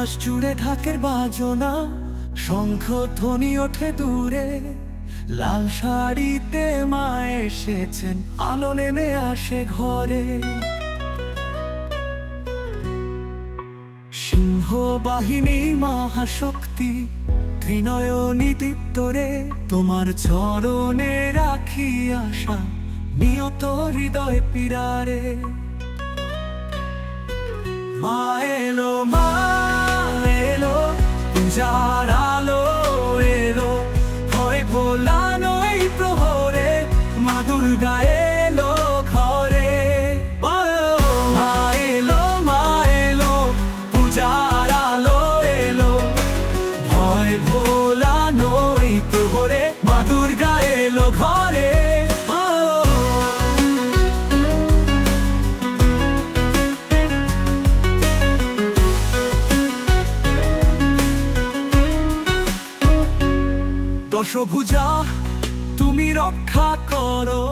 আকাশ জুড়ে ঢাকের বাজনা, শঙ্খ ধ্বনি ওঠে দূরে। লাল শাড়িতে মা এসেছেন, আলো নেমে আসে ঘরে। সিংহ বাহিনী মহাশক্তি, ত্রিনয়নী দীপ্তরে। তোমার চরণে রাখি আশা, নিয়ত হৃদয় পিরারে। মা এলো, মা এলো, পূজার আলো এলো, ভয় ভোলানো এই প্রহরে। মা দুর্গা এলো ঘরে। মা এলো, মা এলো, পূজার আলো এলো, ভয় ভোলানো এই প্রহরে। মা দুর্গা এলো ঘরে। দশভুজা তুমি রক্ষা করো,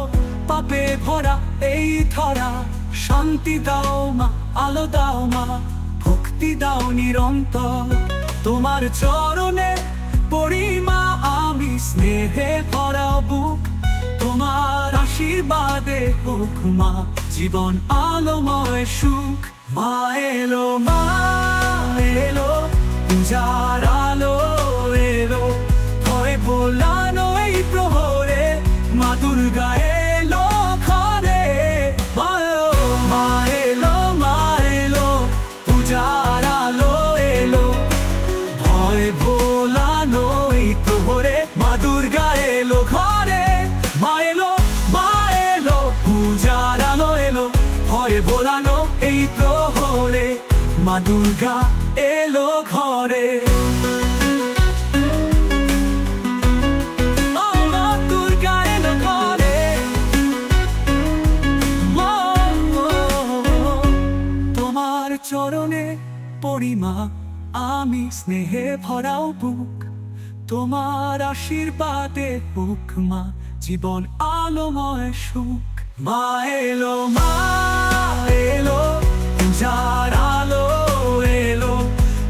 পাপে ভরা এই ধরা। শান্তি দাও মা, আলো দাও মা, ভক্তি দাও নিরন্তর। তোমার চরণে পড়ি মা আমি, স্নেহে ভরা বুক। তোমার আশীর্বাদে হোক মা জীবন আলোময় সুখ। মা এলো, মা এলো, পূজার আলো এলো, ভয় ভোলানো এই প্রহরে। মা দুর্গা এলো ঘরে। মা এলো, মা এলো, পূজার আলো এলো, ভয় ভোলানো এই প্রহরে। মা দুর্গা এলো ঘরে। মা এলো, মা এলো, পূজার আলো এলো, ভয় ভোলানো এই প্রহরে। মা দুর্গা এলো ঘরে। চরণে পড়ি মা আমি, স্নেহে ভরাও বুক। তোমার আশীর্বাদে হোক মা জীবন আলোময় সুখ। মা এলো, মা এলো, পূজার আলো এলো,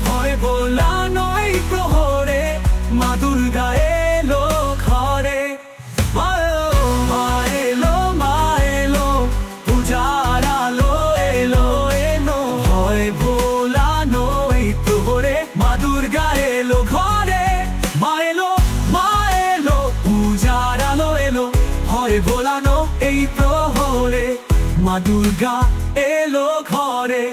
ভয় ভোলানো এই প্রহরে। মা দুর্গা এলো ঘরে। মা এলো, মা এলো, পূজার আলো এলো এলো, ভয় ভোলানো এই প্রহরে। মা দুর্গা এলো ঘরে। মা এলো, মা এলো, পূজার আলো এলো, ভয় ভোলানো এই প্রহরে। মা দুর্গা এলো ঘরে।